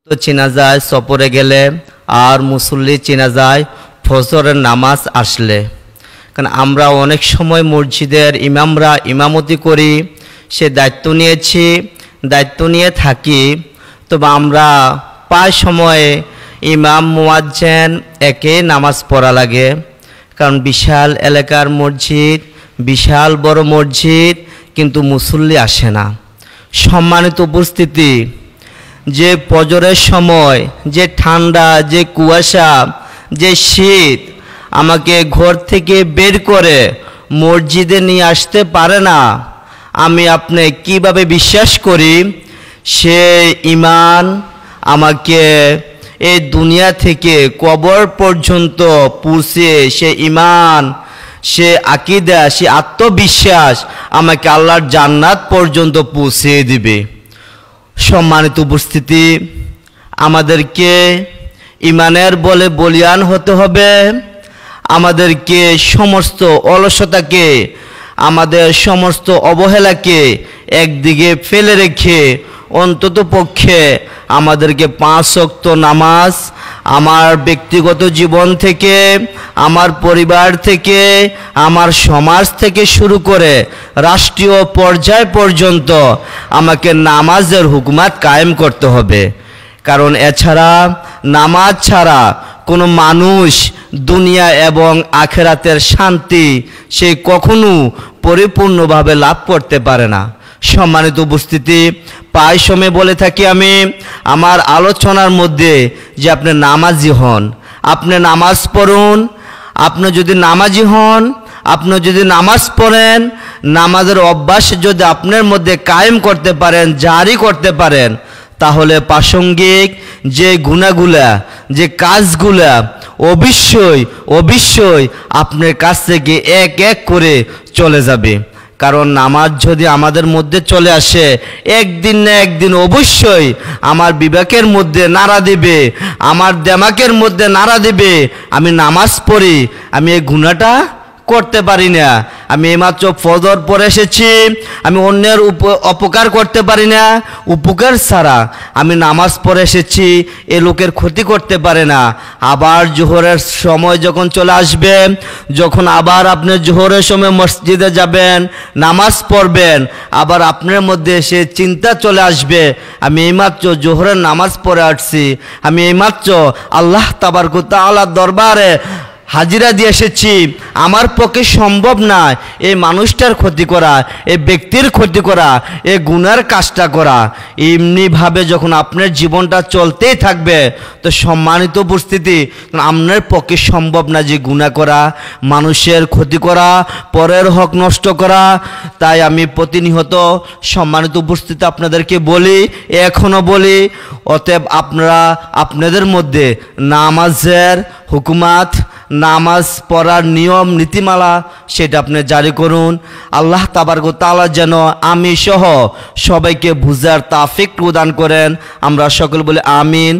তো চেনা যায় সফরে গেলে, আর মুসল্লি চেনা যায় ফজরের নামাজ আসলে। কারণ আমরা অনেক সময় মসজিদের ইমামরা ইমামতি করি, সে দায়িত্ব নিয়েছি, দায়িত্ব নিয়ে থাকি, তবে আমরা প্রায় সময়ে ইমাম মুয়াজ্জিন একে নামাজ পড়া লাগে। কারণ বিশাল এলাকার মসজিদ, বিশাল বড় মসজিদ, কিন্তু মুসল্লি আসে না। সম্মানিত উপস্থিতি, যে ফজরের সময় যে ঠান্ডা, যে কুয়াশা, যে শীত আমাকে ঘর থেকে বের করে মসজিদে নিয়ে আসতে পারে না, আমি আপনি কিভাবে বিশ্বাস করি সে ইমান আমাকে এই দুনিয়া থেকে কবর পর্যন্ত পৌঁছে, সে ইমান, সে আকীদা, সে আত্মবিশ্বাস আমাকে আল্লাহর জান্নাত পর্যন্ত পৌঁছে দিবে। সম্মানিত উপস্থিতি, আমাদেরকে ইমানের বলে বলিয়ান হতে হবে। আমাদেরকে সমস্ত অলসতাকে, আমাদের সমস্ত অবহেলাকে একদিকে ফেলে রেখে অন্তত পক্ষে আমাদেরকে 5 ওয়াক্ত নামাজ আমার ব্যক্তিগত জীবন থেকে, আমার পরিবার থেকে, আমার সমাজ থেকে শুরু করে রাষ্ট্রীয় পর্যায় পর্যন্ত আমাকে নামাজের হুকুমাত কায়েম করতে হবে। কারণ এছাড়া, নামাজ ছাড়া কোনো মানুষ দুনিয়া এবং আখেরাতের শান্তি সে কখনো পরিপূর্ণভাবে লাভ করতে পারে না। সম্মানিত উপস্থিতি, প্রায় সময় বলে থাকি আমি আমার আলোচনার মধ্যে যে আপনি নামাজি হন, আপনি নামাজ পড়ুন। আপনি যদি নামাজি হন, আপনি যদি নামাজ পড়েন, নামাজের অভ্যাস যদি আপনার মধ্যে কায়েম করতে পারেন, জারি করতে পারেন, তাহলে প্রাসঙ্গিক যে গুনাহগুলা, যে কাজগুলা অবশ্যই অবশ্যই আপনার কাছ থেকে এক এক করে চলে যাবে। কারণ নামাজ যদি আমাদের মধ্যে চলে আসে, একদিন না একদিন অবশ্যই আমার বিবেকের মধ্যে নাড়া দিবে, আমার দেমাকের মধ্যে নাড়া দিবে, আমি নামাজ পড়ি, আমি এই গুনাহটা করতে পারি না, আমি এইমাত্র ফজর পড়ে এসেছি, আমি অন্যের অপকার করতে পারি না, উপকার ছাড়া আমি নামাজ পড়ে এসেছি, এ লোকের ক্ষতি করতে পারে না। আবার জোহরের সময় যখন চলে আসবে, যখন আবার আপনি জোহরের সময় মসজিদে যাবেন, নামাজ পড়বেন, আবার আপনার মধ্যে সে চিন্তা চলে আসবে, আমি এইমাত্র জোহরের নামাজ পড়ে আসছি, আমি এইমাত্র আল্লাহ তাবারক ওয়া তাআলার দরবারে হাজিরা দিয়ে এসেছি, আমার পক্ষে সম্ভব না এই মানুষটার ক্ষতি করা, এই ব্যক্তির ক্ষতি করা, এই গুনার কাজটা করা। এমনিভাবে যখন আপনার জীবনটা চলতেই থাকবে, তো সম্মানিত উপস্থিতি, আপনার পক্ষে সম্ভব না যে গুনাহ করা, মানুষের ক্ষতি করা, পরের হক নষ্ট করা। তাই আমি প্রতিনিয়ত সম্মানিত উপস্থিতি আপনাদেরকে বলি, এখনও বলি, অতএব আপনারা আপনাদের মধ্যে নামাজের হুকুমাত, নামাজ পড়ার নিয়ম নীতিমালা সেটা আপনি জারি করুন। আল্লাহ তাবারক ওয়া তাআলা যেন আমি সহ সবাইকে বুঝার তৌফিক প্রদান করেন। আমরা সকল বলি আমিন।